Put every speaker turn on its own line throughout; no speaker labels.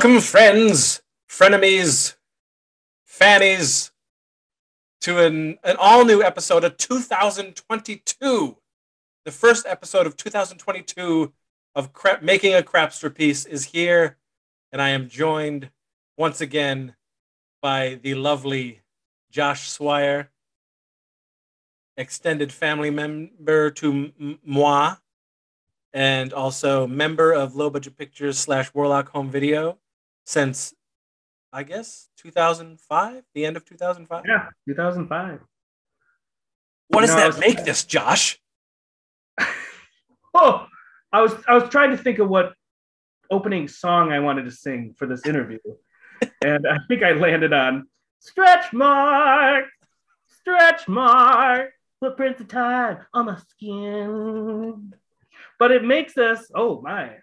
Welcome, friends, frenemies, fannies, to an all-new episode of 2022. The first episode of 2022 of Making a Crapsterpiece is here, and I am joined once again by the lovely Josh Suire, extended family member to moi, and also member of Low Budget Pictures / Warlock Home Video since, I guess, 2005, the end of 2005.
Yeah, 2005.
What does that make this, Josh?
Oh, I was trying to think of what opening song I wanted to sing for this interview, and I think I landed on stretch mark, footprints of time on my skin. But it makes us, oh my,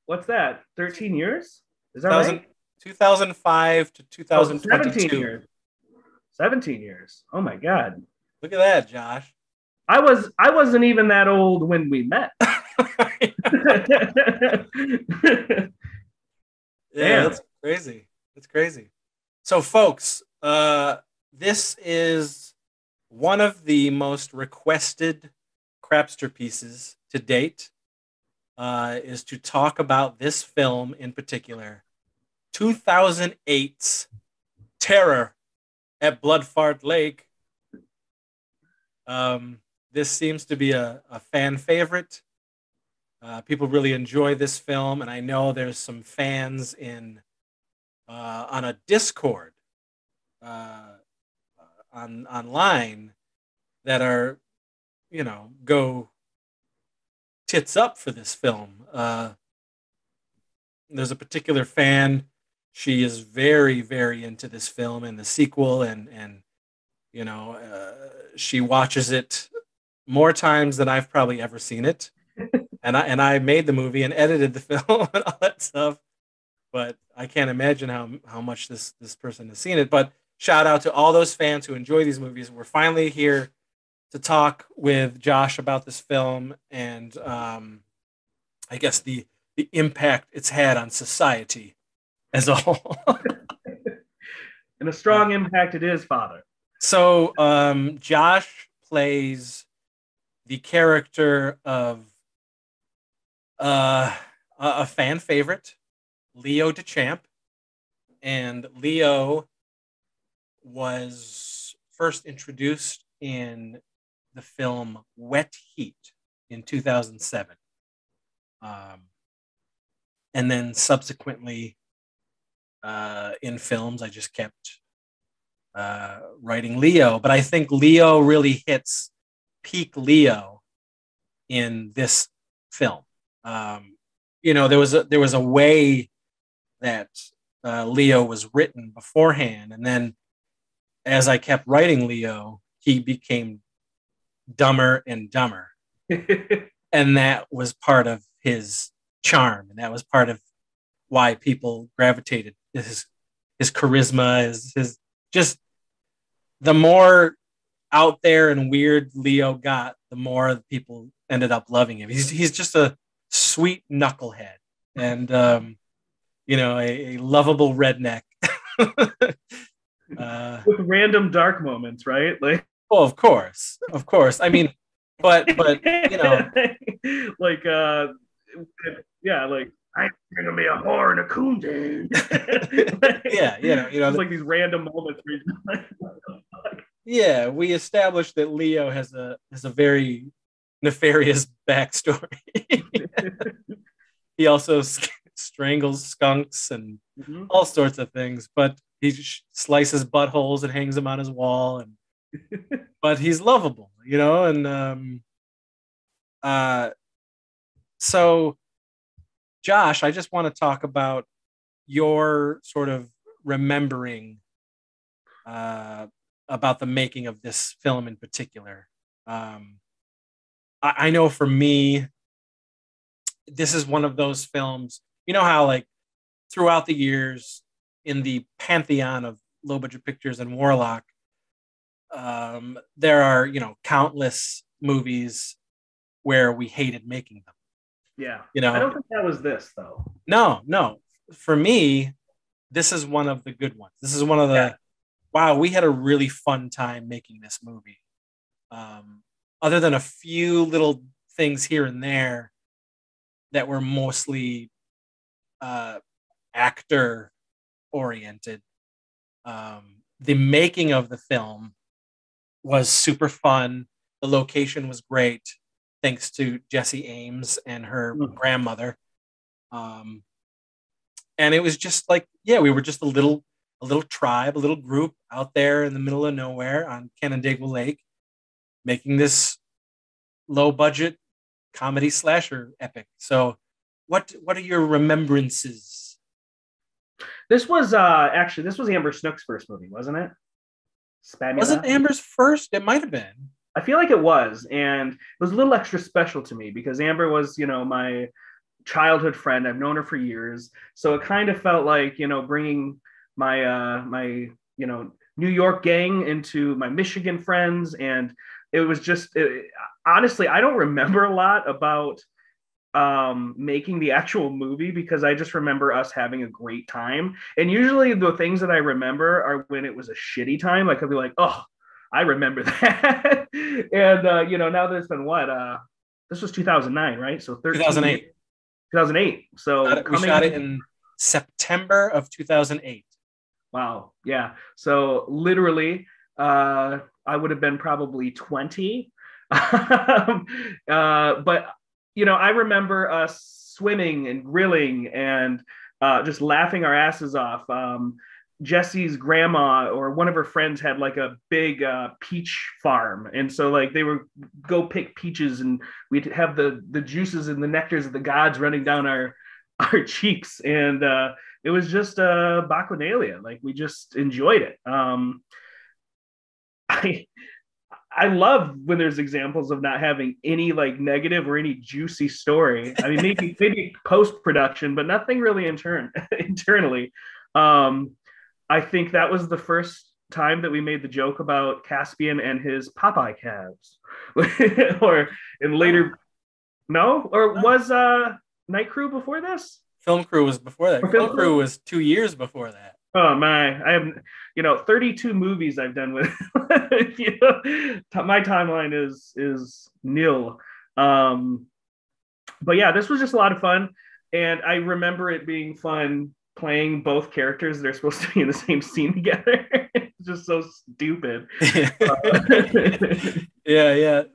what's that? 13 years? Is that right?
2005 to 2022.
17 years. 17 years. Oh my God.
Look at that, Josh.
I wasn't even that old when we met.
Yeah, that's crazy. That's crazy. So, folks, this is one of the most requested Crapsterpieces to date, is to talk about this film in particular, 2008's Terror at Bloodfart Lake. This seems to be a fan favorite. People really enjoy this film, and I know there's some fans on a Discord online that are, go tits up for this film. There's a particular fan. She is very, very into this film and the sequel, and she watches it more times than I've probably ever seen it. And I made the movie and edited the film and all that stuff, but I can't imagine how much this person has seen it. But shout out to all those fans who enjoy these movies. We're finally here to talk with Josh about this film and I guess the impact it's had on society as a whole.
And a strong impact it is, Father.
So Josh plays the character of a fan favorite, Leo DeChamp. And Leo was first introduced in the film Wet Heat in 2007. And then subsequently in films, I just kept writing Leo. But I think Leo really hits peak Leo in this film. There was a way that Leo was written beforehand, and then as I kept writing Leo, he became dumber and dumber. And that was part of his charm, and that was part of why people gravitated. His charisma, his just the more out there and weird Leo got, the more people ended up loving him. He's just a sweet knucklehead, and a lovable redneck.
With random dark moments, right? Like,
oh, of course. I mean, but like,
like I'm gonna be a whore and a coon, dude.
It's
like these random moments.
Yeah, we established that Leo has a very nefarious backstory. He also strangles skunks and all sorts of things, but he slices buttholes and hangs them on his wall, but he's lovable, and so Josh, I just want to talk about your sort of remembering about the making of this film in particular. I know for me, this is one of those films, how like throughout the years in the pantheon of Low Budget Pictures and Warlock, there are, countless movies where we hated making them.
Yeah.
You know,
I don't think that was this though.
No. for me, this is one of the good ones. This is one of the wow, we had a really fun time making this movie. Other than a few little things here and there that were mostly actor oriented, the making of the film was super fun. The location was great, thanks to Jessie Ames and her grandmother. And it was just like, yeah, we were just a little tribe, a little group out there in the middle of nowhere on Canandaigua Lake, making this low budget comedy slasher epic. So what are your remembrances?
This was actually Amber Snook's first movie, wasn't it?
Was it Amber's first? It might have been.
I feel like it was, and it was a little extra special to me because Amber was, my childhood friend. I've known her for years, so it kind of felt like, bringing my New York gang into my Michigan friends, and it was just honestly, I don't remember a lot about making the actual movie because I just remember us having a great time. And usually the things that I remember are when it was a shitty time. Like I'll be like, oh, I remember that. And now there's been this was 2009, right? So
2008.
2008. So
we shot it in September of 2008.
Wow. Yeah. So literally, I would have been probably 20. But I remember us swimming and grilling and just laughing our asses off. Jessie's grandma or one of her friends had like a big peach farm, and so like they would go pick peaches, and we'd have the juices and the nectars of the gods running down our cheeks, and it was just bacchanalia. Like we just enjoyed it. I love when there's examples of not having any like negative or any juicy story. I mean, maybe post production, but nothing really internally. I think that was the first time that we made the joke about Caspian and his Popeye calves, or in later. No, or was Night Crew before this?
Film Crew was before that. Film Crew was 2 years before that.
Oh my! I have 32 movies I've done with. My timeline is nil. But yeah, this was just a lot of fun, and I remember it being fun playing both characters that are supposed to be in the same scene together. It's just so stupid.
Yeah.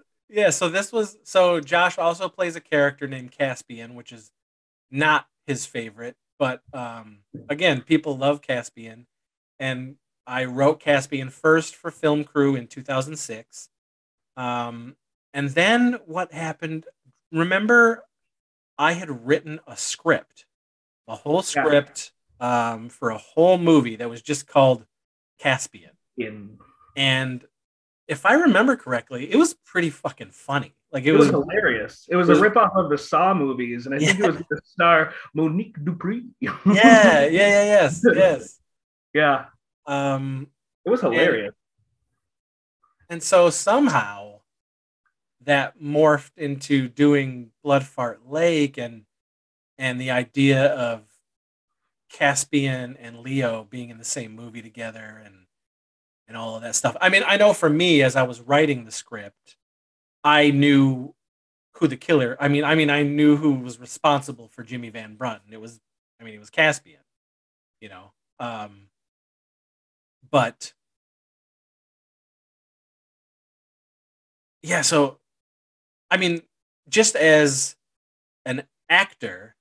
So Josh also plays a character named Caspian, which is not his favorite. But again, people love Caspian, and I wrote Caspian first for Film Crew in 2006. And then what happened? Remember, I had written a script, for a whole movie that was just called Caspian. And if I remember correctly, it was pretty fucking funny. Like it was
hilarious. It was a ripoff of the Saw movies, and I think it was the star Monique Dupree.
Yes.
Yeah. It was hilarious.
And so somehow that morphed into doing Blood Fart Lake and the idea of Caspian and Leo being in the same movie together and all of that stuff. I mean, I know for me, as I was writing the script, I knew who the killer. I knew who was responsible for Jimmy Van Brunt. It was Caspian, But yeah, so I mean, just as an actor,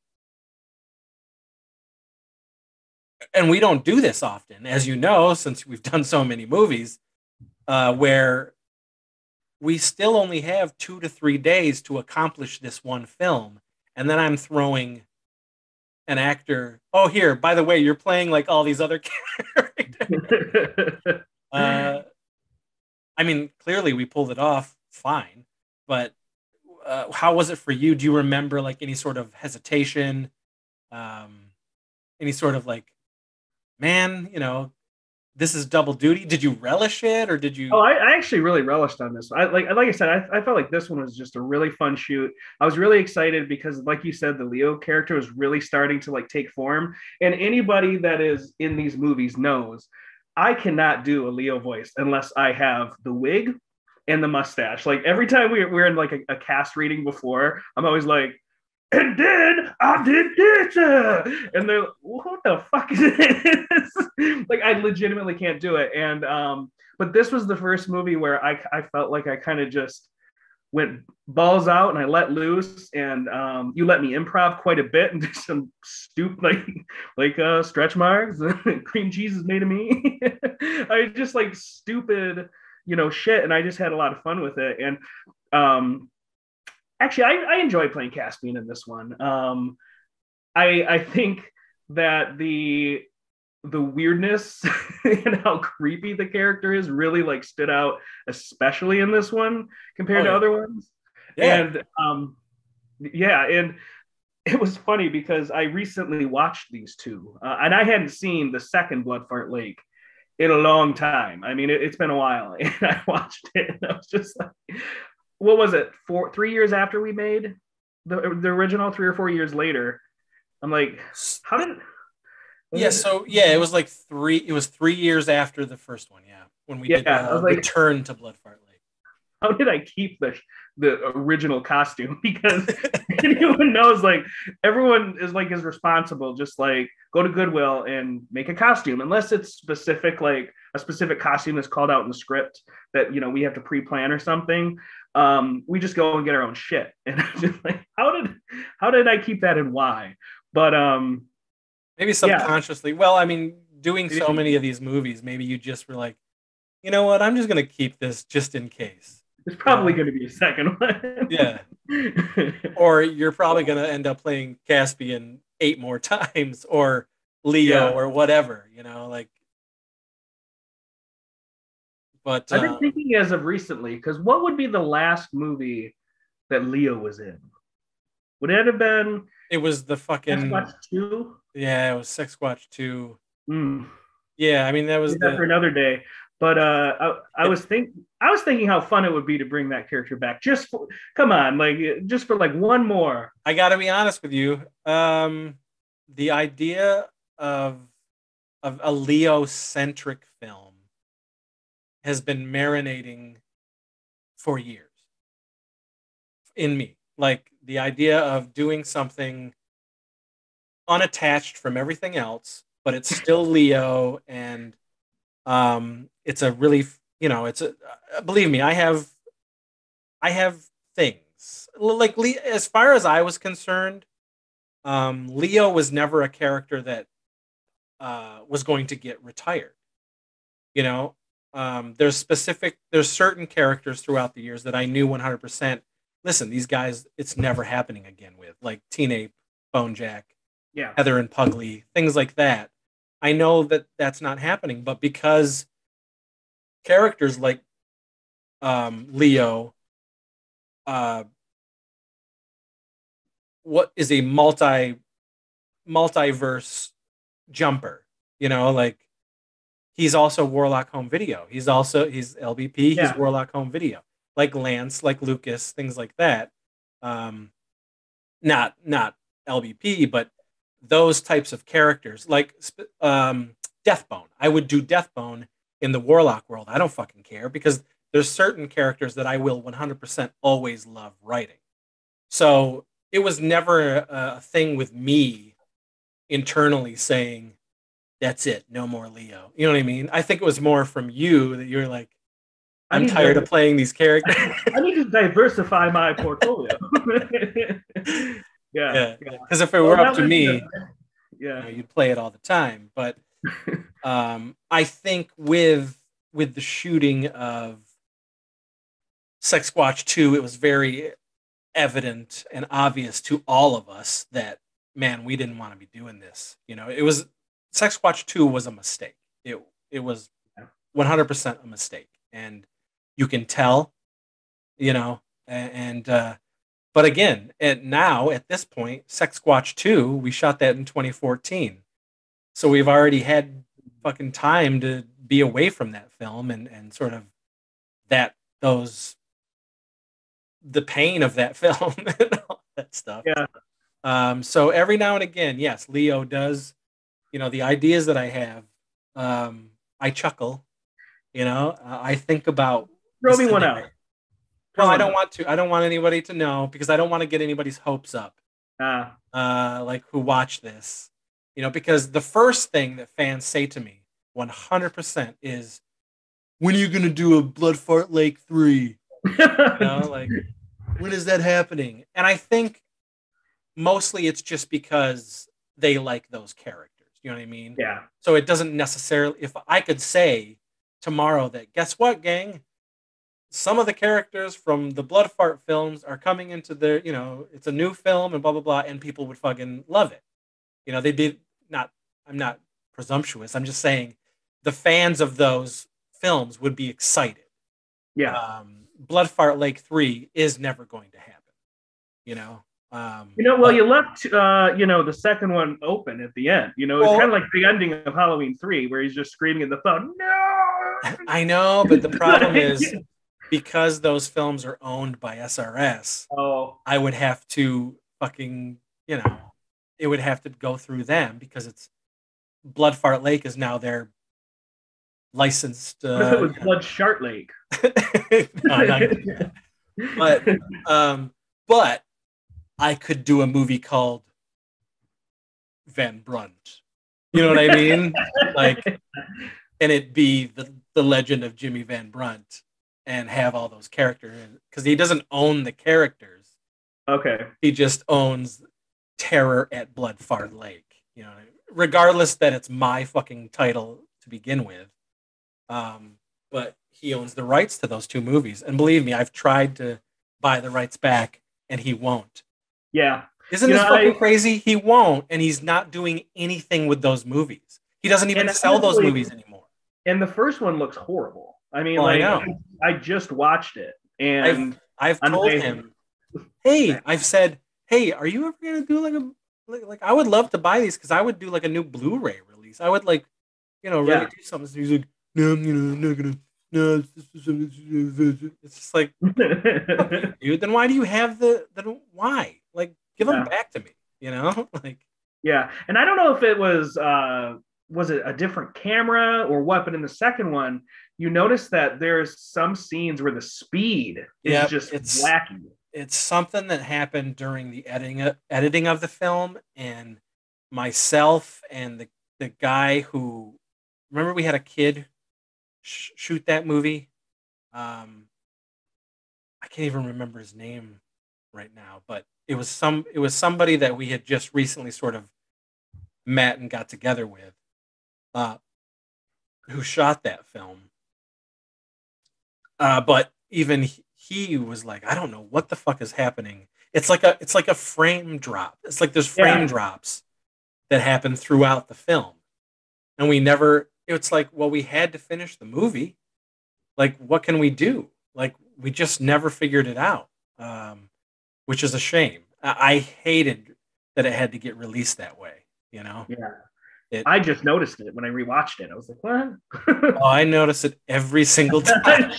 and we don't do this often, as you know, since we've done so many movies, where we still only have 2 to 3 days to accomplish this one film. And then I'm throwing an actor. Oh, here, by the way, you're playing like all these other characters. Clearly we pulled it off fine, but how was it for you? Do you remember like any sort of hesitation? Any sort of like, man, this is double duty? Did you relish it, or did
Oh,
you?
I actually really relished on this. Like I said, I felt like this one was just a really fun shoot. I was really excited because, like you said, the Leo character was really starting to like take form. And anybody that is in these movies knows I cannot do a Leo voice unless I have the wig and the mustache. Like every time we're in like a cast reading before, I'm always like, and then I did this. And they're, what the fuck is this? Like, I legitimately can't do it. And, but this was the first movie where I felt like I kind of just went balls out and I let loose. And you let me improv quite a bit and do some stupid, stretch marks, cream cheese is made of me. I just like stupid, shit. And I just had a lot of fun with it. And, actually, I enjoy playing Caspian in this one. I think that the weirdness and how creepy the character is really like stood out, especially in this one compared to other ones.
Yeah.
And and it was funny because I recently watched these two, and I hadn't seen the second Blood Fart Lake in a long time. I mean, it's been a while, and I watched it, and I was just like, what was it? 3 years after we made the original, 3 or 4 years later. I'm like, how did?
Yeah, so yeah, it was like 3. It was 3 years after the first one. Yeah, when we did
I was like,
Return to Blood Fart Lake.
how did I keep the original costume? Because anyone knows, like everyone is responsible. Just like go to Goodwill and make a costume, unless it's specific, like a specific costume that's called out in the script that we have to pre-plan or something. We just go and get our own shit. And I'm just like, how did I keep that and why? But
maybe subconsciously. Yeah. Well, I mean, doing so many of these movies, maybe you just were like, you know what? I'm just gonna keep this just in case.
There's probably going to be a second one.
Yeah. Or you're probably going to end up playing Caspian 8 more times, or Leo, or whatever, like. But
I've been thinking as of recently, because what would be the last movie that Leo was in? Would it have been?
It was the fucking
Sasquatch 2?
Yeah, it was Sasquatch 2.
Mm.
Yeah, I mean that was
for another day. But I was thinking how fun it would be to bring that character back. Come on, just for like one more.
I got to be honest with you. The idea of a Leo-centric film has been marinating for years in me. Like the idea of doing something unattached from everything else, but it's still Leo, and it's a really, it's a, believe me, I have things like as far as I was concerned, Leo was never a character that was going to get retired. There's certain characters throughout the years that I knew 100%. Listen, these guys, it's never happening again with, like Teen Ape, Bone Jack, Heather and Pugly, things like that. I know that that's not happening, but because characters like Leo, what is a multiverse jumper, like he's also Warlock Home Video. He's LBP. He's Warlock Home Video. Like Lance, like Lucas, things like that. Not LBP, but those types of characters, like Deathbone. I would do Deathbone in the Warlock world. I don't fucking care, because there's certain characters that I will 100% always love writing. So it was never a thing with me internally saying, that's it, no more Leo. You know what I mean? I think it was more from you that you're like, I'm tired of playing these characters.
I need to diversify my portfolio. Yeah.
Because if it were up to me, you'd play it all the time. But I think with the shooting of Sasquatch 2, it was very evident and obvious to all of us that, man, we didn't want to be doing this. It was Sasquatch 2 was a mistake. It was 100% a mistake, and you can tell, but again, now at this point, Sasquatch 2, we shot that in 2014. So we've already had fucking time to be away from that film and sort of that those the pain of that film and all that stuff.
Yeah.
So every now and again, yes, Leo does, the ideas that I have, I chuckle, I think about the
Throw me one out.
scenario.
Throw
Well, I
one
don't
out.
want to. I don't want anybody to know because I don't want to get anybody's hopes up.
Ah.
Like who watch this, because the first thing that fans say to me 100% is, when are you going to do a Blood Fart Lake 3? Like, when is that happening? And I think mostly it's just because they like those characters. You know what I mean?
Yeah.
So it doesn't necessarily, if I could say tomorrow that, guess what, gang? Some of the characters from the Blood Fart films are coming into their, it's a new film and blah, blah, blah, and people would fucking love it. They did not, I'm not presumptuous. I'm just saying the fans of those films would be excited.
Yeah.
Blood Fart Lake 3 is never going to happen,
Well, you left, the second one open at the end. It's kind of like the ending of Halloween 3, where he's just screaming at the phone, no!
I know, but the problem is, because those films are owned by SRS, I would have to fucking, it would have to go through them because it's Blood Fart Lake is now their licensed.
What if it was Blood Shart Lake?
No, but I could do a movie called Van Brunt. You know what I mean? And it'd be the legend of Jimmy Van Brunt and have all those characters, because he doesn't own the characters.
Okay.
He just owns terror at Blood Fart Lake. Regardless that it's my fucking title to begin with. But he owns the rights to those two movies. And believe me, I've tried to buy the rights back and he won't.
Yeah.
Isn't this fucking crazy? He won't, and he's not doing anything with those movies. He doesn't even sell those movies anymore.
And the first one looks horrible. I mean, I just watched it, and
I've told him, hey, I've said, hey, are you ever gonna do like I would love to buy these because I would do like a new Blu-ray release. I would really do something. So he's like, no, I'm not gonna. No, it's just like, okay, dude. Then why do you have why? Like, give them back to me.
Yeah, and I don't know if it was it a different camera or what, but in the second one, you notice that there's some scenes where the speed is wacky.
It's something that happened during the editing of the film, and myself and the guy who, remember we had a kid shoot that movie. I can't even remember his name right now, but it was somebody that we had just recently sort of met and got together with, who shot that film. But even he was like, I don't know what the fuck is happening. It's like a frame drop. It's like there's frame drops that happen throughout the film, and we never. It's like, well, we had to finish the movie. Like, what can we do? Like, we just never figured it out, which is a shame. I hated that it had to get released that way. Yeah.
I just noticed it when I rewatched it. I was like, what?
Oh, I notice it every single time.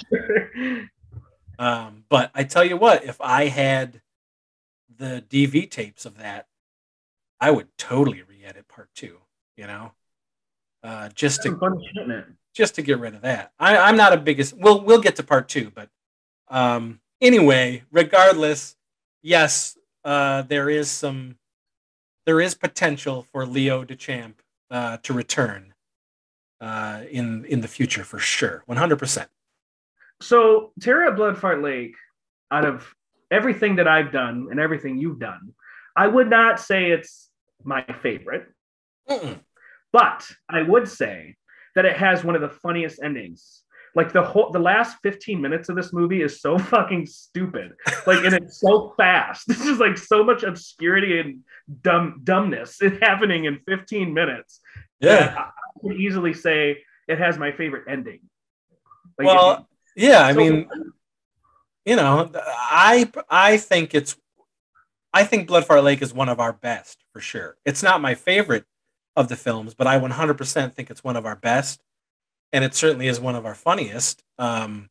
But I tell you what, if I had the DV tapes of that, I would totally re-edit part 2, just to get rid of that. I'm not a biggest, we'll get to part 2, but anyway, regardless, yes, there is potential for Leo DeChamp to return in the future for sure, 100%.
So, Terror at Blood Fart Lake, out of everything that I've done and everything you've done, I would not say it's my favorite.
Mm-mm.
But I would say that it has one of the funniest endings. Like the last 15 minutes of this movie is so fucking stupid. And it's so fast. This is like so much obscurity and dumbness happening in 15 minutes.
Yeah.
I could easily say it has my favorite ending.
I mean, I think Blood Fart Lake is one of our best for sure. It's not my favorite of the films, but I 100% think it's one of our best, and it certainly is one of our funniest. You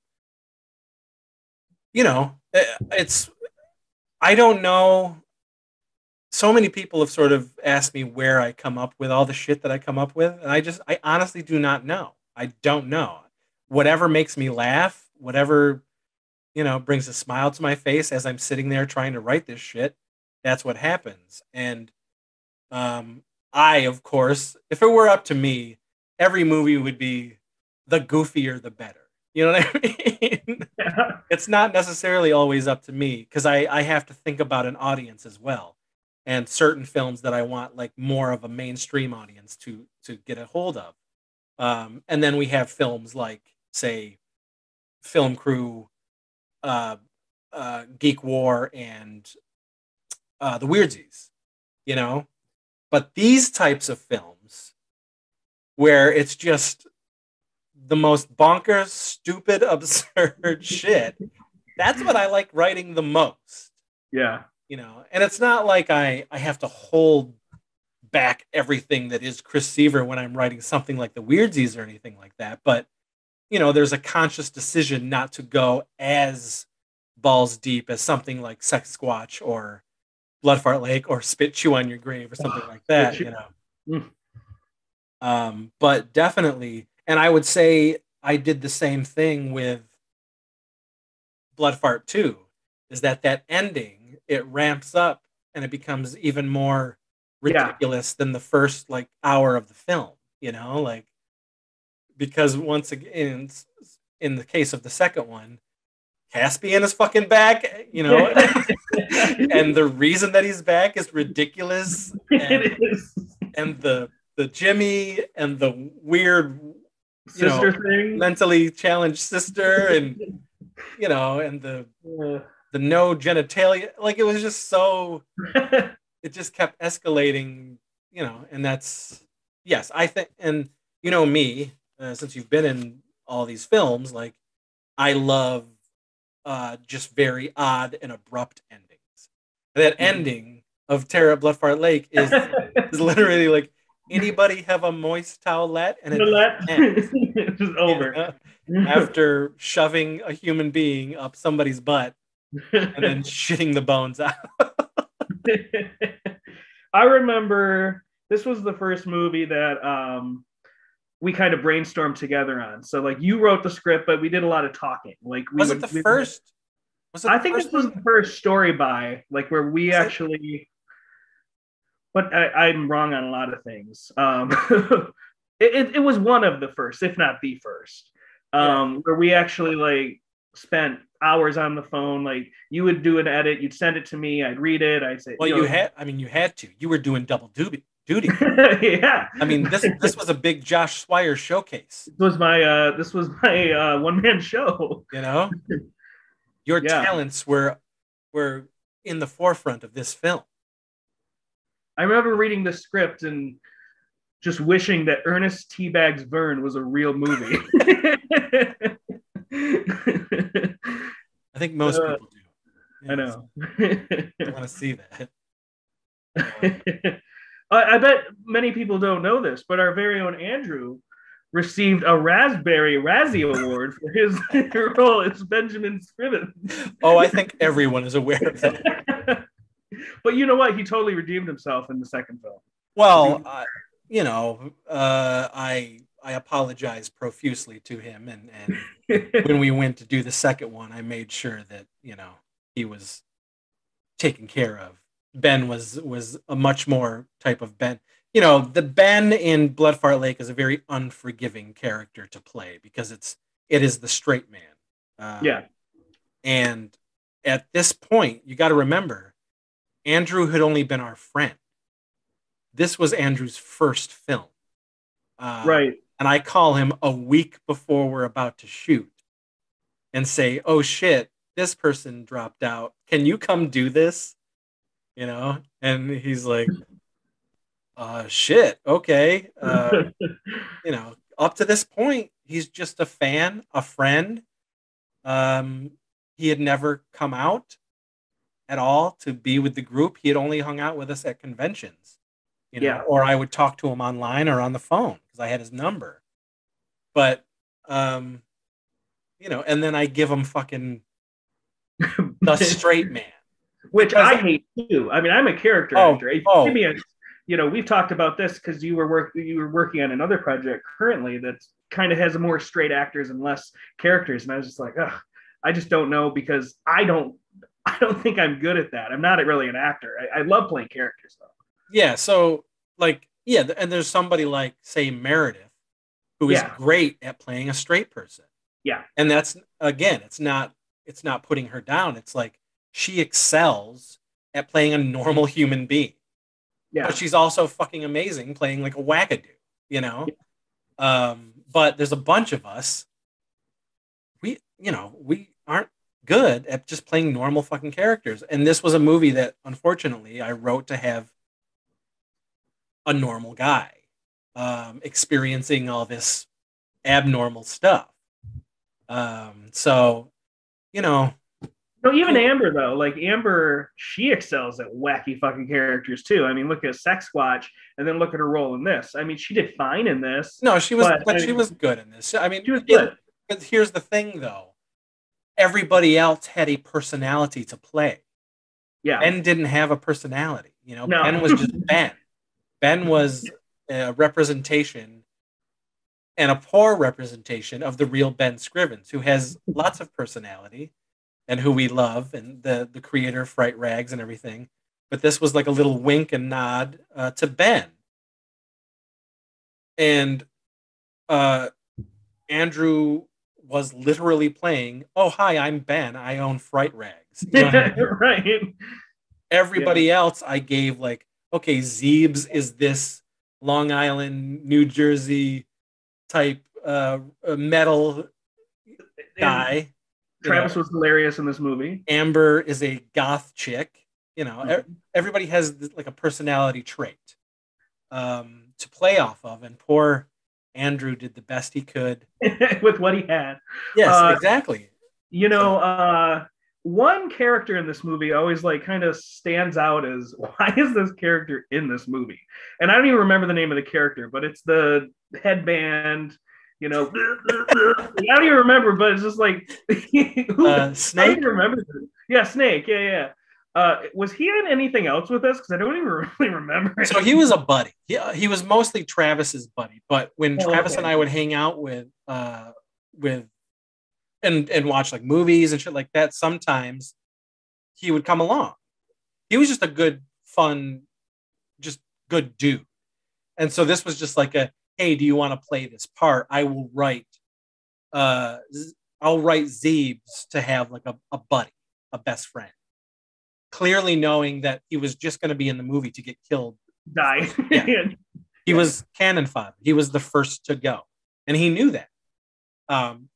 know, it's I don't know. So many people have sort of asked me where I come up with all the shit that I come up with, and I honestly do not know. I don't know. Whatever makes me laugh, whatever, brings a smile to my face as I'm sitting there trying to write this shit, that's what happens. And I, of course, if it were up to me, every movie would be the goofier the better. You know what I mean?
Yeah.
It's not necessarily always up to me because I have to think about an audience as well, and certain films that I want like more of a mainstream audience to get a hold of. And then we have films like, say, Film Crew, uh, Geek War, and the Weirdsies, you know. But these types of films, where it's just the most bonkers, stupid, absurd shit, that's what I like writing the most.
Yeah.
And it's not like I have to hold back everything that is Chris Seaver when I'm writing something like the Weirdsies or anything like that. But, there's a conscious decision not to go as balls deep as something like Sex Squatch or Blood Fart Lake or Spit Chew on Your Grave or something like that, But definitely, and I would say I did the same thing with Blood Fart 2, is that ending, it ramps up and it becomes even more ridiculous than the first like hour of the film, like, because once again, in the case of the second one, Caspian is fucking back, and the reason that he's back is ridiculous. And,
It is.
And the Jimmy and the weird
sister thing,
mentally challenged sister, and and the no genitalia, like it was just so it just kept escalating, and that's, yes, I think, and me, since you've been in all these films, like, I love just very odd and abrupt endings. That ending of Terror at Bloodfart Lake is literally like, anybody have a moist towelette, and
it's just over.
After shoving a human being up somebody's butt and then shitting the bones out.
I remember this was the first movie that we kind of brainstormed together on. So like, you wrote the script, but we did a lot of talking. Like,
was it the first?
I think this was the first story by, like, where we actually. But I'm wrong on a lot of things. It was one of the first, if not the first, where we actually like spent hours on the phone. Like, you would do an edit, you'd send it to me, I'd read it, I'd say.
Well, you had to. You were doing double duty.
Yeah.
I mean, this was a big Josh Suire showcase.
This was my one-man show.
Your talents were in the forefront of this film.
I remember reading the script and just wishing that Ernest Teabags Verne was a real movie.
I think most people do.
I know.
I want to see
that. I bet many people don't know this, but our very own Andrew received a Raspberry Razzie Award for his role as Benjamin Scriven.
Oh, I think everyone is aware of that.
But you know what? He totally redeemed himself in the second film.
Well, I apologize profusely to him, and when we went to do the second one, I made sure that he was taken care of. Ben was a much more type of Ben. The Ben in Blood Fart Lake is a very unforgiving character to play because it is the straight man. And at this point, you got to remember, Andrew had only been our friend. This was Andrew's first film.
Right.
And I call him a week before we're about to shoot and say, oh shit, this person dropped out. Can you come do this? And he's like, shit, okay. Up to this point, he's just a fan, a friend. He had never come out at all to be with the group. He had only hung out with us at conventions. you know,
Yeah.
or I would talk to him online or on the phone because I had his number. But, you know, and then I give him fucking the straight man.
Which
Because,
I hate too. I mean, I'm a character
oh,
actor. If you give
oh,
me a, you know, we've talked about this because you were working on another project currently that kind of has more straight actors and less characters, and I was just like, ugh, I just don't know because I don't think I'm good at that. I'm not really an actor. I love playing characters though.
yeah. So, like, yeah, and there's somebody like, say, Meredith, who is
Yeah,
great at playing a straight person.
yeah,
And that's, again, it's not putting her down. It's like she excels at playing a normal human being. But
yeah,
she's also fucking amazing playing like a wackadoo, you know? But there's a bunch of us, we aren't good at just playing normal fucking characters. And this was a movie that unfortunately I wrote to have a normal guy experiencing all this abnormal stuff. So, you know,
No, even Amber though, like Amber, she excels at wacky fucking characters too. I mean, look at Sex Squatch, and then look at her role in this. I mean, she did fine in this,
no, she was,
but
but
I
she
mean,
was good in this. I mean,
she was good.
but here's the thing though. Everybody else had a personality to play.
Yeah,
Ben didn't have a personality. You know,
no,
Ben was just Ben. Ben was a representation and a poor representation of the real Ben Scrivens, who has lots of personality and who we love, and the creator of Fright Rags and everything. But this was like a little wink and nod to Ben. And Andrew was literally playing, "Oh, hi, I'm Ben. I own Fright Rags." You know what I mean?
right. Yeah,
Everybody else I gave like, okay, Zeebs is this Long Island, New Jersey type metal
and
guy. You
Travis
know,
was hilarious in this movie.
Amber is a goth chick. You know,
Mhm.
everybody has like a personality trait to play off of, and poor Andrew did the best he could.
With what he had.
Yes,
Uh,
exactly.
you
So,
know, one character in this movie always like kind of stands out as why is this character in this movie? And I don't even remember the name of the character, but it's the headband. You know, I don't even remember, but it's just like I don't
Snake.
even remember. Yeah, Snake. Yeah, yeah. Was he in anything else with us? Because I don't even really remember it.
So he was a buddy. He was mostly Travis's buddy. But when
Oh,
Travis and
okay.
I would hang out with and watch like movies and shit like that, sometimes he would come along. He was just a good, fun, just good dude. And so this was just like a, hey, do you want to play this part? Uh I'll write Zeebs to have like a buddy, a best friend. Clearly knowing that he was just going to be in the movie to get killed the
Die.
first. Yeah. He
Yeah.
was cannon fodder. He was the first to go. And he knew that.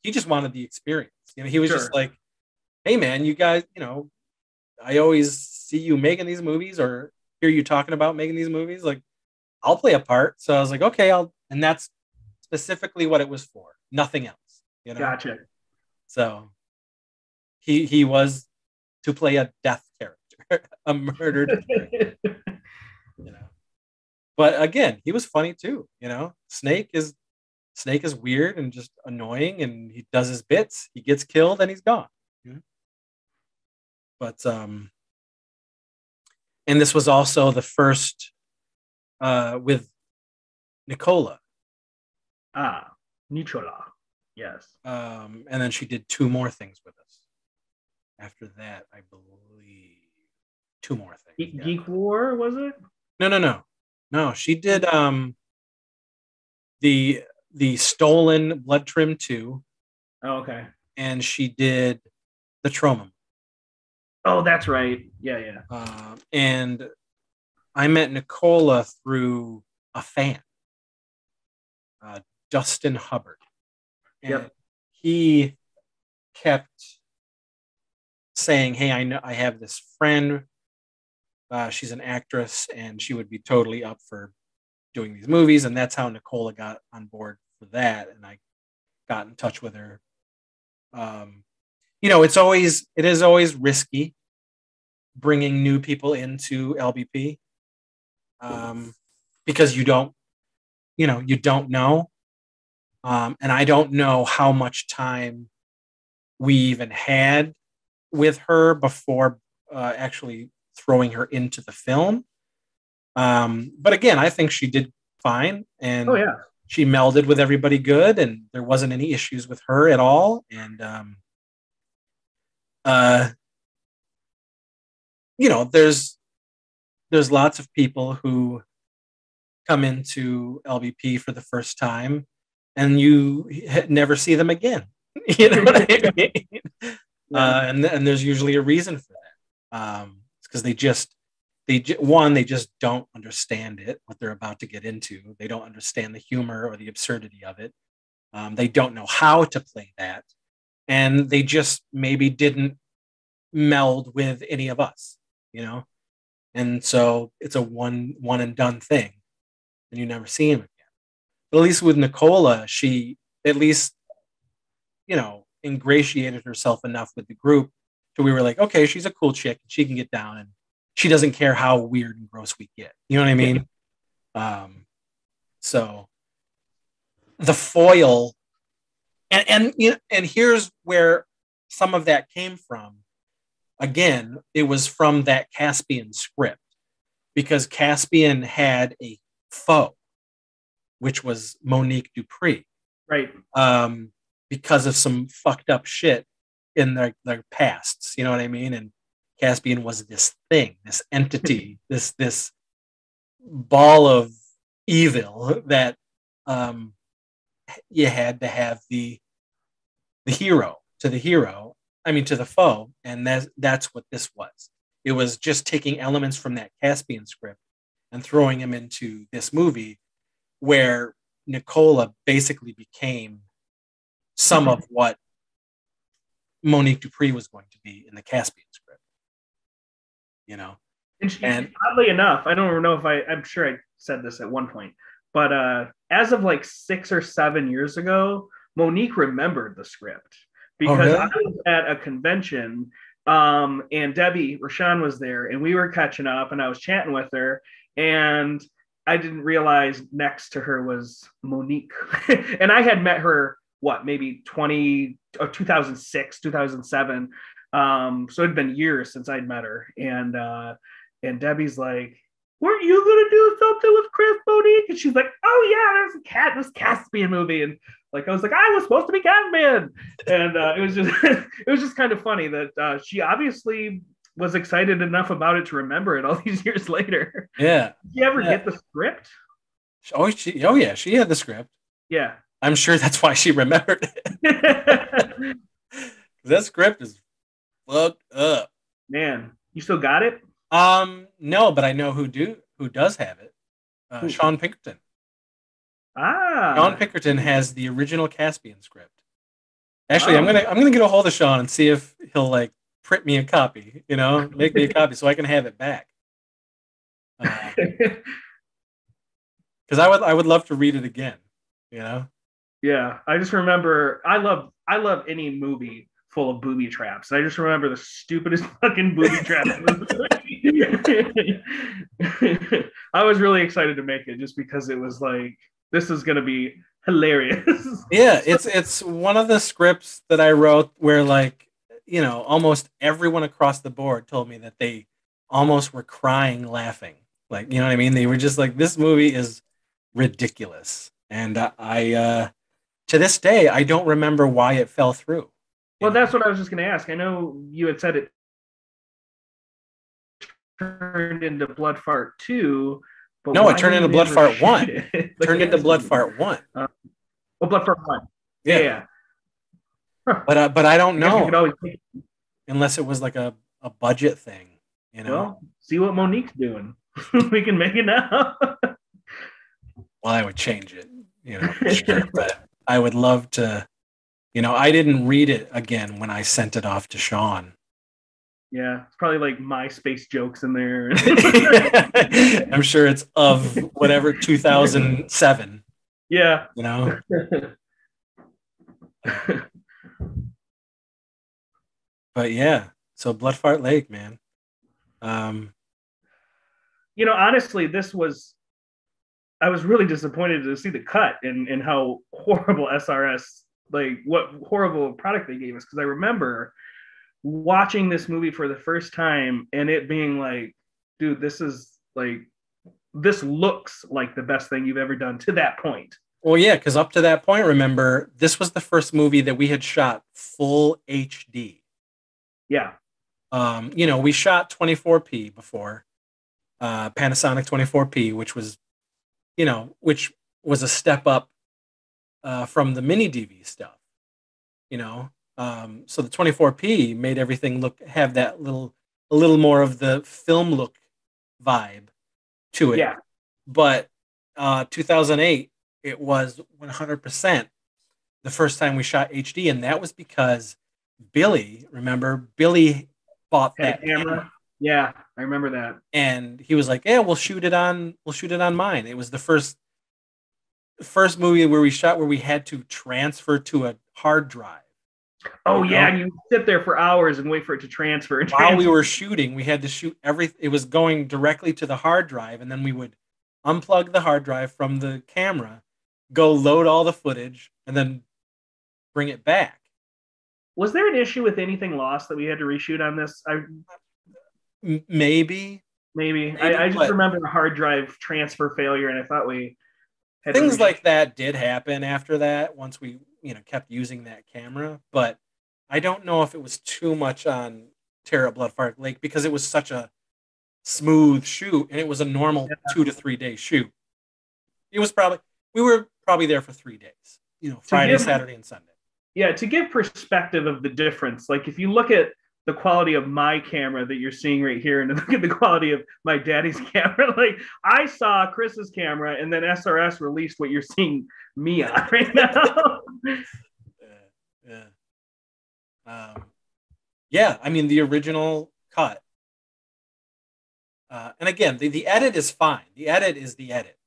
He just wanted the experience. You know, he was just
Sure.
like, hey man, you guys, you know, I always see you making these movies or hear you talking about making these movies. Like, I'll play a part. So I was like, okay, and that's specifically what it was for. Nothing else, you know?
Gotcha.
So he was to play a death character, a murdered character, you know. But again, he was funny too, you know. Snake is weird and just annoying, and he does his bits. He gets killed and he's gone. You know? But and this was also the first with Nicola.
Ah, Nichola. Yes.
And then she did two more things with us. After that, I believe two more things. Yeah.
Geek War, was it?
No. She did the Stolen Blood Trim 2,
Oh, okay.
and she did the Trauma.
Oh, that's right. Yeah, yeah.
And I met Nicola through a fan, Dustin Hubbard, and
Yep.
he kept saying, "Hey, I know I have this friend. She's an actress, and she would be totally up for doing these movies." And that's how Nicola got on board for that. And I got in touch with her. You know, it is always risky bringing new people into LBP. because you don't know. And I don't know how much time we even had with her before actually throwing her into the film. But again, I think she did fine,
Oh
and
yeah.
she melded with everybody good, and there wasn't any issues with her at all. And uh, there's lots of people who come into LBP for the first time, and you never see them again. You know what I mean?
Yeah.
And there's usually a reason for that. Because they just don't understand it, what they're about to get into. They don't understand the humor or the absurdity of it. They don't know how to play that, and they just maybe didn't meld with any of us, you know. And so it's a one and done thing, and you never see him again. But at least with Nicola, she at least ingratiated herself enough with the group so we were like, okay, she's a cool chick. She can get down, and she doesn't care how weird and gross we get. You know what I mean? So the foil, and here's where some of that came from. Again, it was from that Caspian script, because Caspian had a foe, which was Monique Dupree.
Right.
Because of some fucked up shit in their pasts, you know what I mean? And Caspian was this thing, this entity, this ball of evil that you had to have the hero to the hero. I mean, to the foe, and that's what this was. It was just taking elements from that Caspian script and throwing them into this movie, where Nicola basically became some of what Monique Dupree was going to be in the Caspian script, you know.
And oddly enough, I don't know if I'm sure I said this at one point, but as of like 6 or 7 years ago, Monique remembered the script because I was at a convention, and Debbie Rashawn was there, and we were catching up, and I was chatting with her, and I didn't realize next to her was Monique. And I had met her, maybe 2006, 2007. So it'd been years since I'd met her. And Debbie's like, weren't you going to do something with Chris Monique? And she's like, oh yeah, there's this Caspian movie. And like, I was like, I was supposed to be Caspian. And it was just, it was just kind of funny that she obviously was excited enough about it to remember it all these years later.
Yeah.
Did you ever get the script?
Oh yeah, she had the script.
Yeah.
I'm sure that's why she remembered it. That script is fucked up.
Man, you still got it?
No, but I know who does have it. Sean Pinkerton. Sean Pinkerton has the original Caspian script. Actually, I'm gonna get a hold of Sean and see if he'll like print me a copy. Make me a copy so I can have it back. Because I would love to read it again.
Yeah, I just remember I love any movie full of booby traps. I just remember the stupidest fucking booby traps. I was really excited to make it just because it was like, this is gonna be hilarious.
Yeah, it's one of the scripts that I wrote where almost everyone across the board told me that they almost were crying laughing. Like, you know what I mean? They were just like, this movie is ridiculous. And I to this day, I don't remember why it fell through.
Well, that's what I was just going to ask. I know you had said it turned into Blood Fart 2. But
no, it turned into Blood Fart 1. It turned into Blood Fart 1.
Blood Fart 1. Yeah.
Huh. But I don't know. Unless it was like a budget thing.
Well, see what Monique's doing. We can make it now.
Well, I would change it, sure, but I would love to, I didn't read it again when I sent it off to Sean.
Yeah, it's probably like MySpace jokes in there.
I'm sure it's of whatever 2007.
Yeah.
But yeah, so Blood Fart Lake, man.
Honestly, this was I was really disappointed to see the cut and how horrible SRS, like what horrible product they gave us. Because I remember watching this movie for the first time and it being like, dude, this looks like the best thing you've ever done to that point.
Well, yeah, because up to that point, remember, this was the first movie that we had shot full HD.
Yeah.
We shot 24p before, Panasonic 24p, which was a step up from the mini DV stuff, so the 24p made everything have that a little more of the film look vibe to it.
Yeah.
But 2008, it was 100% the first time we shot HD, and that was because Billy bought that camera.
Yeah, I remember that.
And he was like, "Yeah, we'll shoot it on mine." It was the first movie where we had to transfer to a hard drive.
Oh yeah, and you sit there for hours and wait for it to transfer.
While we were shooting, we had to shoot everything. It was going directly to the hard drive, and then we would unplug the hard drive from the camera, go load all the footage, and then bring it back.
Was there an issue with anything lost that we had to reshoot on this?
Maybe.
I just remember a hard drive transfer failure, and I thought we had
things like that did happen after that once we kept using that camera. But I don't know if it was too much on Terra Bloodfire Lake because it was such a smooth shoot and it was a normal 2 to 3 day shoot. We were probably there for 3 days, Friday, Saturday, and Sunday.
Yeah, to give perspective of the difference, like if you look at the quality of my camera that you're seeing right here and look at the quality of my daddy's camera, like I saw Chris's camera and then SRS released what you're seeing me on right now.
Yeah. I mean, the original cut. And again, the edit is fine. The edit is the edit.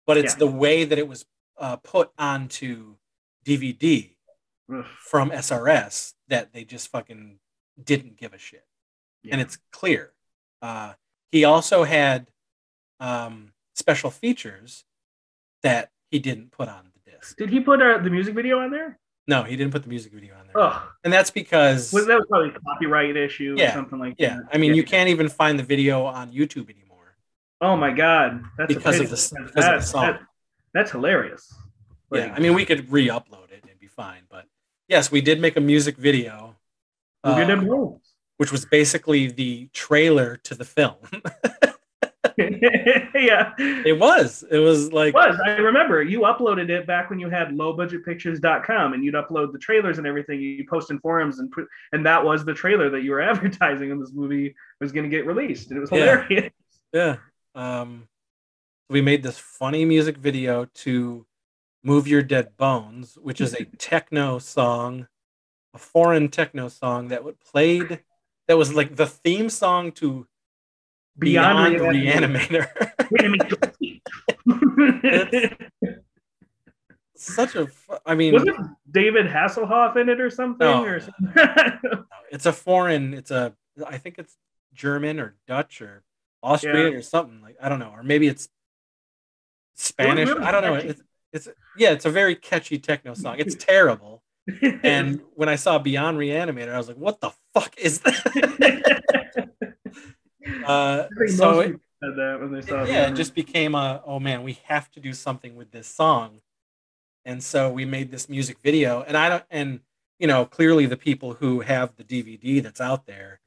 But it's the way that it was put onto DVD from SRS that they just fucking didn't give a shit. Yeah. And it's clear. He also had special features that he didn't put on the disc.
Did he put the music video on there?
No, he didn't put the music video on there.
Ugh.
And that's because...
that was probably a copyright issue or something like that.
Yeah, I mean, you can't even find the video on YouTube anymore.
Oh my God. That's
because of the song.
That's hilarious.
Yeah, I mean, we could re-upload it and be fine. But yes, we did make a music video. Which was basically the trailer to the film.
Yeah.
It was like...
I remember you uploaded it back when you had lowbudgetpictures.com and you'd upload the trailers and everything. You post in forums and that was the trailer that you were advertising when this movie was going to get released. And it was hilarious.
Yeah. We made this funny music video to Move Your Dead Bones, which is a techno song, a foreign techno song that was like the theme song to Beyond Reanimator. Such a, I mean,
was it David Hasselhoff in it or something?
No. It's a foreign. I think it's German or Dutch or Austrian or something, like, I don't know, or maybe it's Spanish. I don't know. It's a very catchy techno song. It's terrible. And when I saw Beyond Reanimator, I was like, what the fuck is that? So it just became oh man, we have to do something with this song. And so we made this music video, and clearly the people who have the DVD that's out there,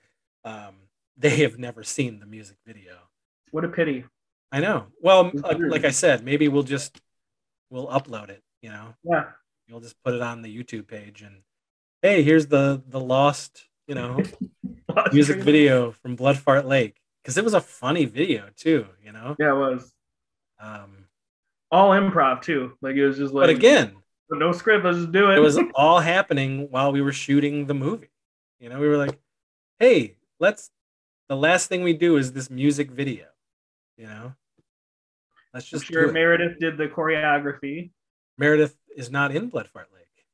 they have never seen the music video.
What a pity.
I know. Well, like I said, maybe we'll upload it,
Yeah.
You'll just put it on the YouTube page and, hey, here's the lost, music video from Blood Fart Lake. Because it was a funny video too, Yeah,
it was. All improv too. Like it was just like,
but again,
no script, let's just do it.
It was all happening while we were shooting the movie. We were like, hey, the last thing we do is this music video. Let's just.
I'm sure Meredith did the choreography.
Meredith is not in Blood Fart Lake.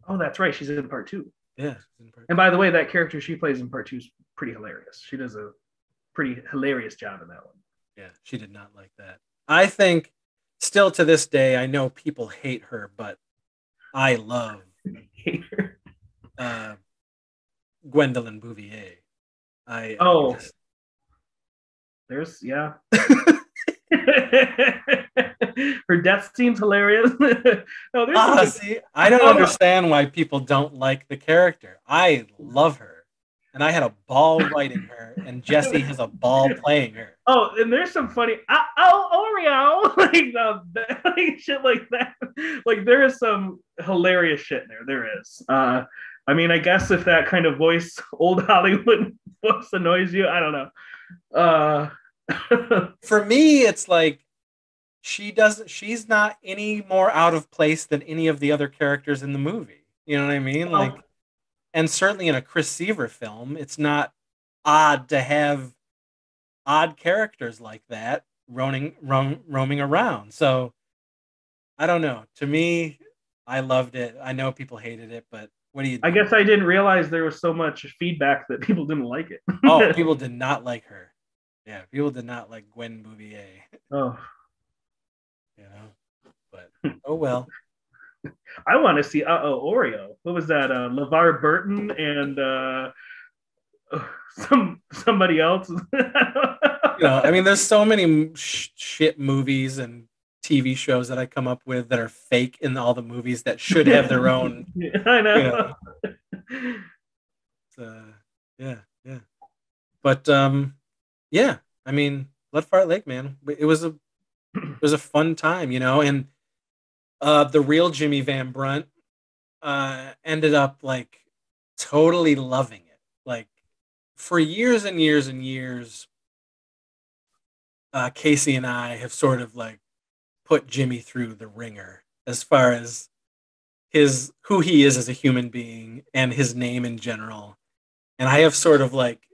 Oh, that's right. She's in part 2.
Yeah.
And by the way, that character she plays in part 2 is pretty hilarious. She does a pretty hilarious job in that one.
Yeah, she did not like that. I think still to this day, I know people hate her, but I love uh, Gwendolyn Bouvier. I
Oh,
just
there's yeah. Her death seems hilarious. No, there's some good.
see, I don't understand why people don't like the character. I love her, and I had a ball writing her, and Jesse has a ball playing her.
Oh, and there's some funny Oreo like shit like that. Like there is some hilarious shit there. There is. I mean, I guess if that kind of voice, old Hollywood voice annoys you, I don't know.
For me, it's like she's not any more out of place than any of the other characters in the movie. You know what I mean? Like,
Oh,
and certainly in a Chris Seaver film, it's not odd to have odd characters like that roaming around. So I don't know. To me, I loved it. I know people hated it, but what do you
I
do?
guess I didn't realize there was so much feedback that people didn't like
Oh,
it.
people did not like her. Yeah, people did not like Gwen Bouvier.
Oh,
You know, but oh well.
I want to see Oreo. What was that? LeVar Burton and somebody else.
I mean, there's so many shit movies and TV shows that I come up with that are fake in all the movies that should have their own.
I
You
know.
know, uh, yeah, yeah. But yeah. I mean, Blood Fart Lake, man. It was a fun time, and the real Jimmy Van Brunt ended up like totally loving it. Like for years and years and years, Casey and I have sort of like put Jimmy through the ringer as far as his who he is as a human being and his name in general. And I have sort of like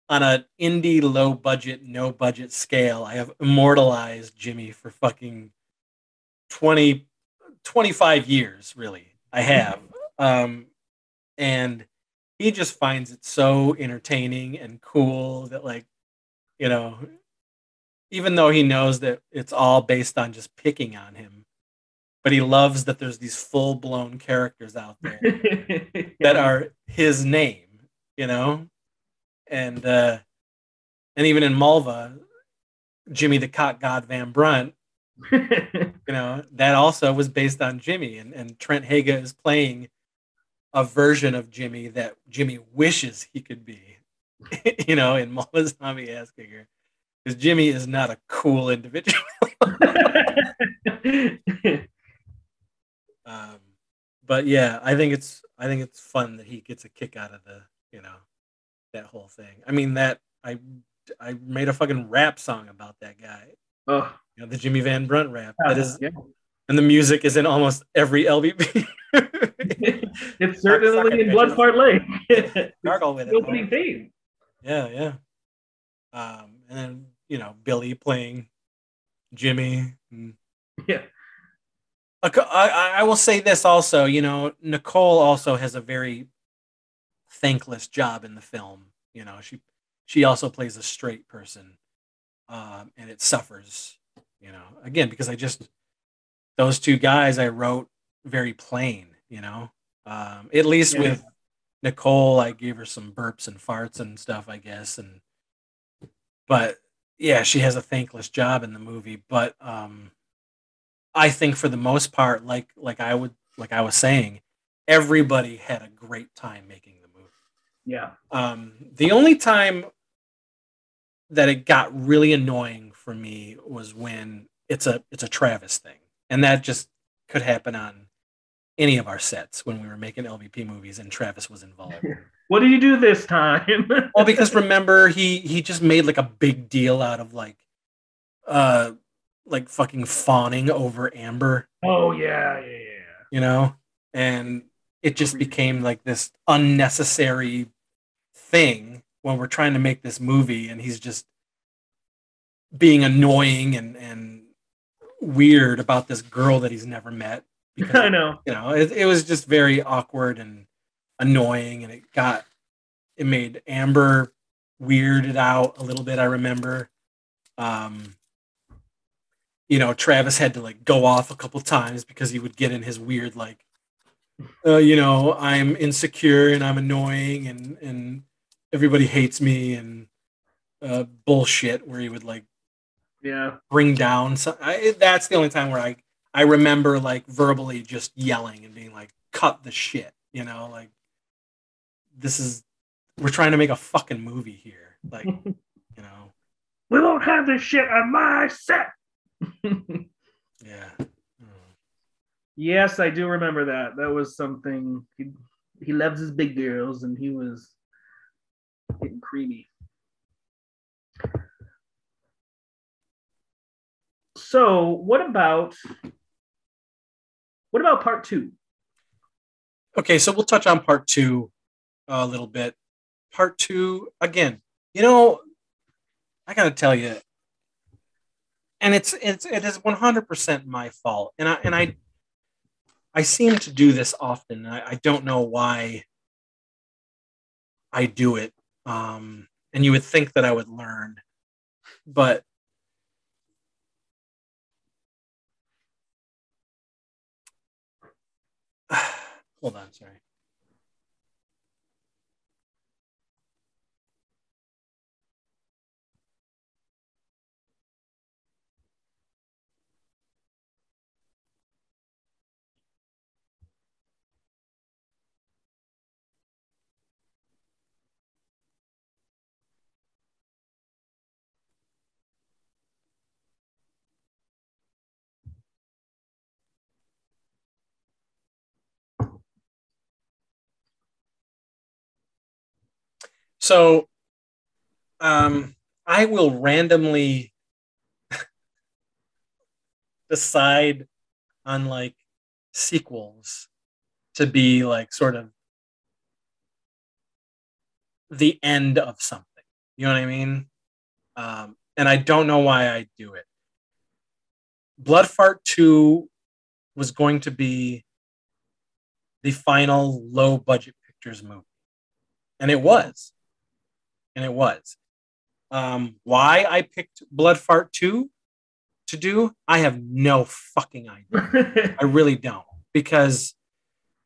on a indie low budget, no budget scale, I have immortalized Jimmy for fucking 20, 25 years, really. I have. Um, and he just finds it so entertaining and cool that like, you know, even though he knows that it's all based on just picking on him, but he loves that there's these full blown characters out there that
Yeah.
are his name, you know? And even in Malva, Jimmy the Cock God Van Brunt, that also was based on Jimmy. And Trent Haga is playing a version of Jimmy that Jimmy wishes he could be, in Malva Zombie Ass Kicker. Because Jimmy is not a cool individual. um, but yeah, I think it's fun that he gets a kick out of that whole thing. I mean that I made a fucking rap song about that guy.
Oh,
The Jimmy Van Brunt rap. That is,
yeah.
and the music is in almost every LVP.
It's
Suck
certainly
it,
in Blood
bitches.
Fart Lake.
Yeah,
It's
gargle with
the
it.
opening theme.
Yeah, yeah. And then Billy playing Jimmy.
Yeah.
I will say this also. Nicole also has a very thankless job in the film. She also plays a straight person, and it suffers. Again because those two guys I wrote very plain. At least
Yeah.
with Nicole, I gave her some burps and farts and stuff, I guess, but yeah, she has a thankless job in the movie. But I think for the most part, like I was saying, everybody had a great time making the movie.
Yeah.
The only time that it got really annoying for me was when it's a Travis thing, and that just could happen on any of our sets when we were making LVP movies and Travis was involved.
What did you do this time?
Well, because remember he just made like a big deal out of uh like fucking fawning over Amber,
Oh yeah, yeah,
you know? And it just became like this unnecessary thing when we're trying to make this movie and he's just being annoying and weird about this girl that he's never met
yeah.
because
I know.
it was just very awkward and annoying and it made Amber weirded out a little bit, I remember. Um Travis had to like go off a couple times because he would get in his weird like, I'm insecure and I'm annoying and everybody hates me and bullshit where he would like bring down. That's the only time where I remember like verbally just yelling and being like, cut the shit, like we're trying to make a fucking movie here. Like,
we won't have this shit on my set.
Yeah.
Yes, I do remember that. That was something. He loves his big girls, and he was getting creamy. So, what about part 2?
Okay, so we'll touch on part 2 a little bit. Part 2, again, I gotta tell you, and it is 100% my fault, and I seem to do this often. I don't know why I do it, and you would think that I would learn, but hold on, sorry. So, I will randomly decide on like sequels to be like sort of the end of something. You know what I mean? And I don't know why I do it. Blood Fart 2 was going to be the final low budget pictures movie. And it was. Why I picked Blood Fart 2 to do, I have no fucking idea. I really don't. Because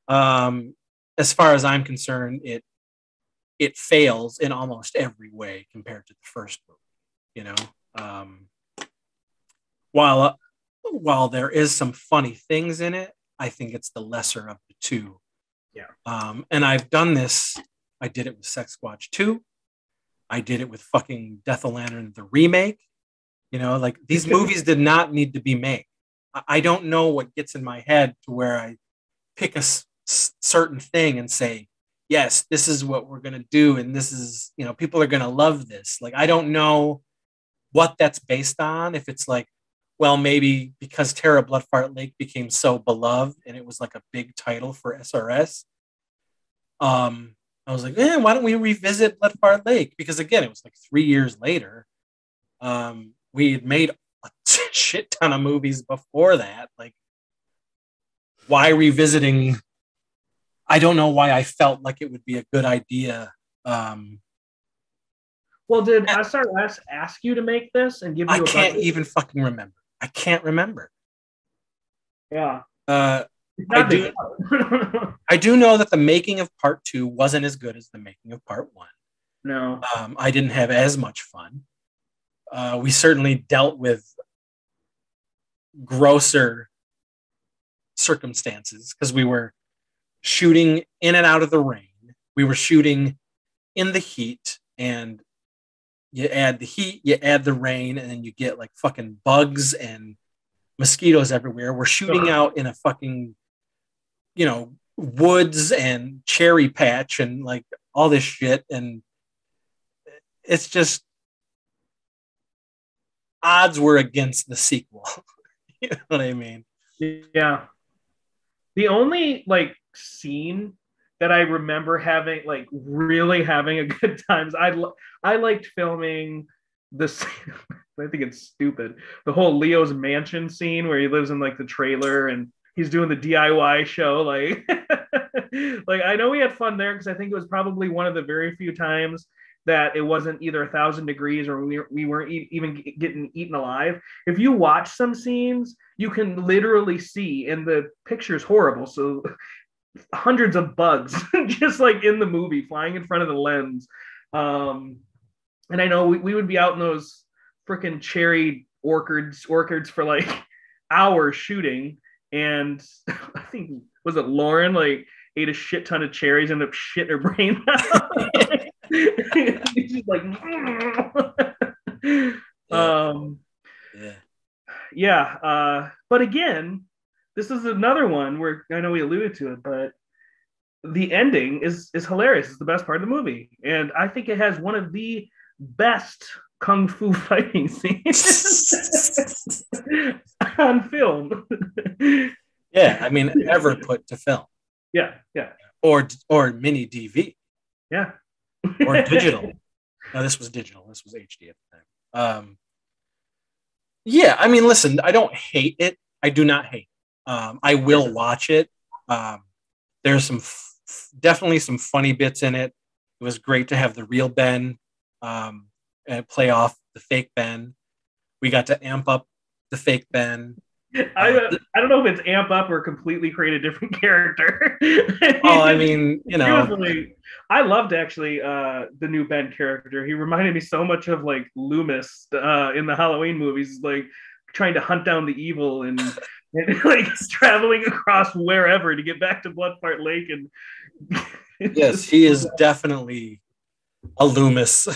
as far as I'm concerned, it fails in almost every way compared to the first movie. While there is some funny things in it, I think it's the lesser of the two.
Yeah.
And I've done this. I did it with Sex Squatch 2. I did it with fucking Death of Lantern, the remake. Like these movies did not need to be made. I don't know what gets in my head to where I pick a certain thing and say, yes, this is what we're going to do. And this is, people are going to love this. Like, I don't know what that's based on. If it's like, well, maybe because Terra Blood Fart Lake became so beloved and it was like a big title for SRS. I was like, why don't we revisit Blood Fart Lake? Because again, it was like 3 years later. We had made a shit ton of movies before that. Like, why revisiting? I don't know why I felt like it would be a good idea.
Well, did SRS ask you to make this and give you?
I can't even fucking remember. I can't remember.
Yeah.
I do know that the making of part 2 wasn't as good as the making of part 1.
No.
I didn't have as much fun. We certainly dealt with grosser circumstances because we were shooting in and out of the rain. We were shooting in the heat, and you add the heat, you add the rain, and then you get like fucking bugs and mosquitoes everywhere. We're shooting out in a fucking, woods and cherry patch and like all this shit. And it's just, odds were against the sequel. You know what I mean?
Yeah. The only like scene that I remember having, like really having a good times, I liked filming this. I think it's stupid. The whole Leo's mansion scene where he lives in like the trailer and he's doing the DIY show. Like, like I know we had fun there because I think it was probably one of the very few times that it wasn't either 1,000 degrees or we weren't even getting eaten alive. If you watch some scenes, you can literally see, and the picture's horrible. So hundreds of bugs just like in the movie flying in front of the lens. And I know we would be out in those freaking cherry orchards for like hours shooting. And I think, was it Lauren, like ate a shit ton of cherries, ended up shitting her brain out. She's like,
yeah.
But again, this is another one where I know we alluded to it, but the ending is hilarious. It's the best part of the movie, and I think it has one of the best kung fu fighting scenes on film.
Yeah, I mean, ever put to film.
Yeah.
Or mini DV.
Yeah.
Or digital. No, this was digital. This was HD at the time. Yeah, I mean, listen, I don't hate it. I do not hate it. I will watch it. There's some definitely some funny bits in it. It was great to have the real Ben and play off the fake Ben. We got to amp up the fake Ben.
I don't know if it's amp up or completely create a different character.
Oh, I mean, you know,
I loved actually the new Ben character. He reminded me so much of like Loomis in the Halloween movies, like trying to hunt down the evil and like traveling across wherever to get back to Bloodfart Lake. And
yes, he is definitely a Loomis.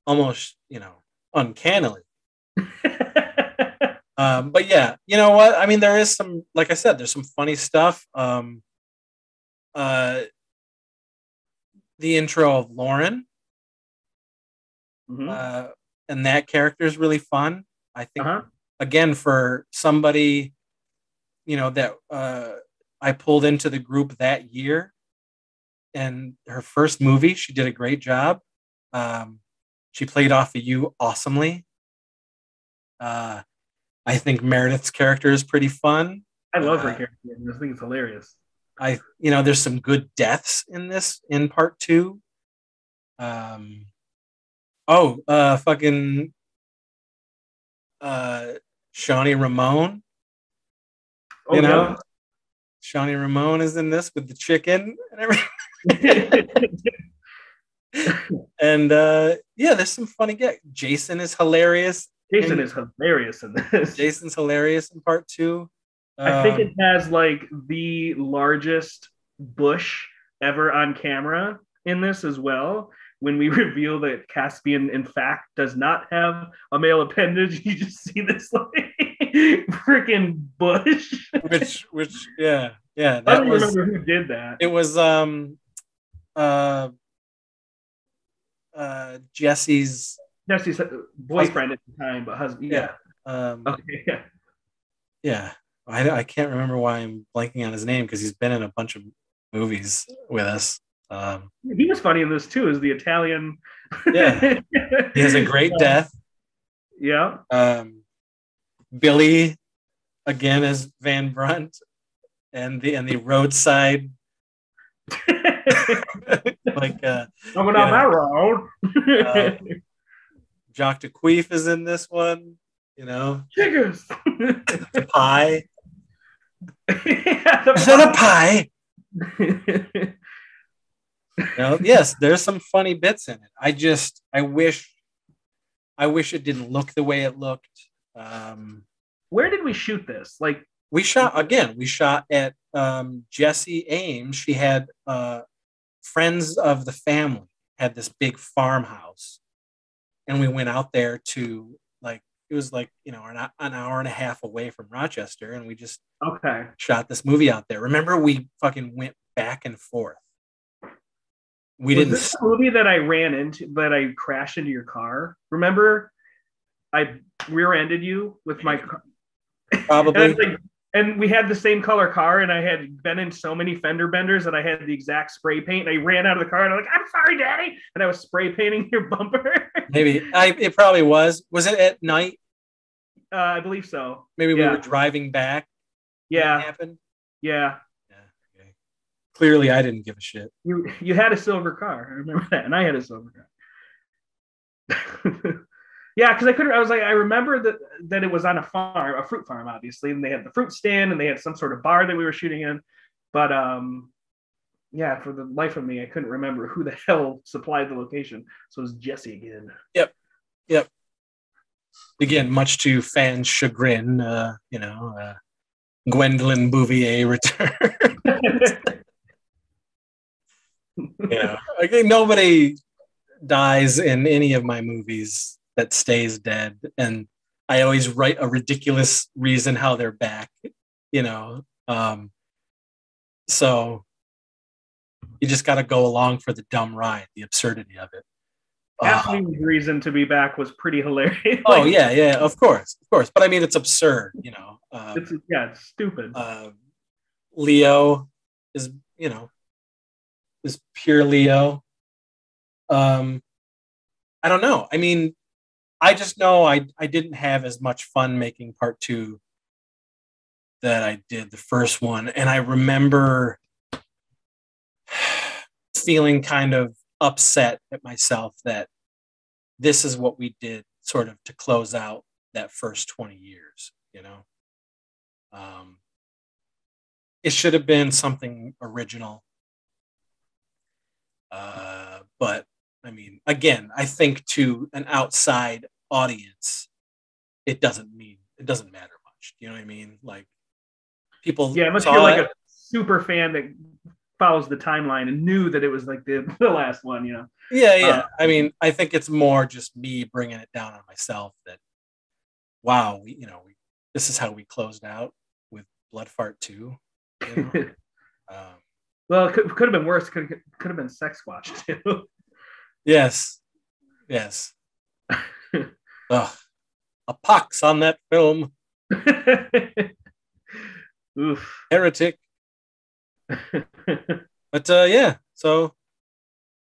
Almost, you know, uncannily. But yeah, you know what? I mean, there is some, like I said, there's some funny stuff. The intro of Lauren, and that character is really fun. I think, again, for somebody, you know, that I pulled into the group that year, and her first movie, she did a great job. She played off of you awesomely. I think Meredith's character is pretty fun.
I love her character. I think it's hilarious.
You know, there's some good deaths in this, in part 2. Fucking Shawnee Ramone. You know, Shawnee Ramone is in this with the chicken and everything. And yeah, there's some funny guys. Jason is hilarious.
Jason is hilarious in this.
Jason's hilarious in part 2.
I think it has like the largest bush ever on camera in this as well. When we reveal that Caspian, in fact, does not have a male appendage, you just see this like freaking bush.
Which, yeah.
I don't remember who did that.
It was Jesse's
boyfriend at the time, but husband. Yeah.
Okay. Yeah. I can't remember why I'm blanking on his name because he's been in a bunch of movies with us.
He was funny in this too, as the Italian.
Yeah. He has a great death.
Yeah.
Billy, again, as Van Brunt, and the roadside. Like
coming on that road.
Jacques DeQueef is in this one, you know.
Chiggers.
The pie. Is that a pie? No, yes, there's some funny bits in it. I wish it didn't look the way it looked.
Where did we shoot this? Like
we shot at Jessie Ames. She had friends of the family had this big farmhouse, and we went out there to, like, it was like, you know, an hour and a half away from Rochester, and we just shot this movie out there. Remember, we fucking went back and forth. Was
this the movie that I ran into, that I crashed into your car? Remember, I rear-ended you with my car.
Probably.
And we had the same color car, and I had been in so many fender benders that I had the exact spray paint. And I ran out of the car, and I'm like, "I'm sorry, Daddy," and I was spray painting your bumper.
Maybe it probably was. Was it at night?
I believe so.
Maybe we were driving back.
Yeah.
Happened.
Yeah.
Okay. Clearly, I didn't give a shit.
You had a silver car. I remember that, and I had a silver car. Yeah, because I remember that it was on a farm, a fruit farm, obviously, and they had the fruit stand, and they had some sort of bar that we were shooting in. But yeah, for the life of me, I couldn't remember who the hell supplied the location. So it was Jesse again.
Yep. Again, much to fans' chagrin, Gwendolyn Bouvier returns. Yeah, again, nobody dies in any of my movies that stays dead, and I always write a ridiculous reason how they're back. So you just got to go along for the dumb ride, the absurdity of it.
Ashley's reason to be back was pretty hilarious.
Oh yeah, of course. But I mean, it's absurd,
it's stupid.
Leo is pure Leo. I don't know. I mean, I just know I didn't have as much fun making part 2 that I did the first one, and I remember feeling kind of upset at myself that this is what we did sort of to close out that first 20 years, it should have been something original. But I mean, again, I think to an outside audience, it doesn't matter much. You know what I mean? Like, people.
Yeah, unless you're like a super fan that follows the timeline and knew that it was like the last one,
Yeah. I mean, I think it's more just me bringing it down on myself that, wow, this is how we closed out with Blood Fart 2.
Well, it could have been worse. Could have been Sex Squatch too.
Yes. Ugh. A pox on that film.
Oof.
Heretic. But yeah, so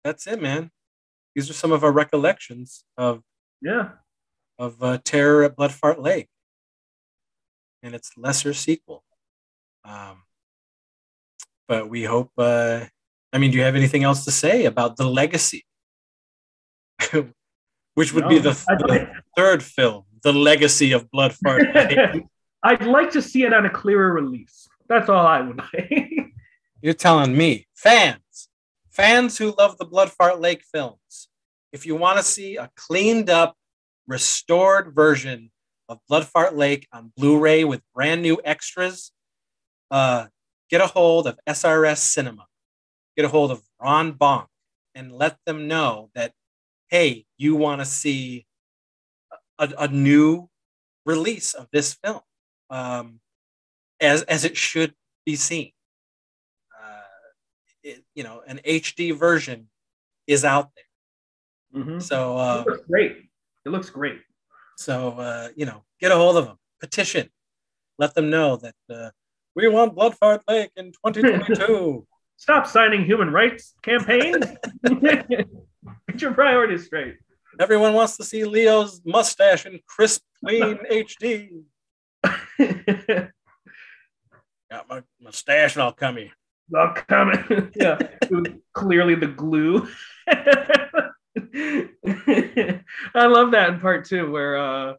that's it, man. These are some of our recollections of Terror at Blood Fart Lake and its lesser sequel. But we hope. Do you have anything else to say about the legacy, which would be the third film, The Legacy of Blood Fart Lake?
I'd like to see it on a clearer release. That's all I would like.
You're telling me, fans who love the Blood Fart Lake films, if you want to see a cleaned up, restored version of Blood Fart Lake on Blu-ray with brand new extras, get a hold of SRS Cinema. Get a hold of RON BONK and let them know that, hey, you want to see a new release of this film, as it should be seen. An HD version is out there.
Mm-hmm.
So
it looks great. It looks great.
So get a hold of them. Petition. Let them know that we want Blood Fart Lake in 2022.
Stop signing human rights campaigns. Get your priorities straight.
Everyone wants to see Leo's mustache in crisp, clean HD. Got my mustache and I'll come here.
I'll come in. Yeah, it was clearly the glue. I love that in part 2 where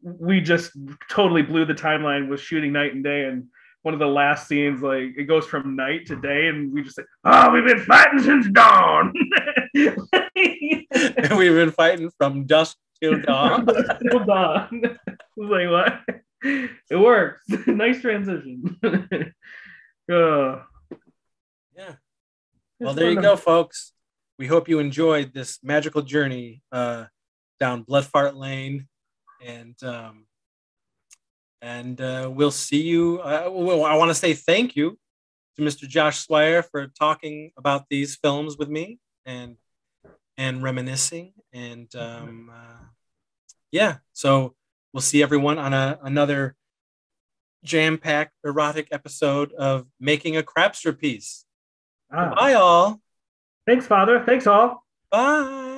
we just totally blew the timeline with shooting night and day, and one of the last scenes, like, it goes from night to day, and we just say, we've been fighting since dawn.
We've been fighting from dusk till dawn.
Till dawn. I was like, what? It works. Nice transition.
Yeah. Well, there you go, folks. We hope you enjoyed this magical journey down Blood Fart Lane, and we'll see you. I want to say thank you to Mr. Josh Suire for talking about these films with me and reminiscing, and so we'll see everyone on another jam-packed erotic episode of Making a Crapsterpiece. Bye, all.
Thanks, Father. Thanks, all.
Bye.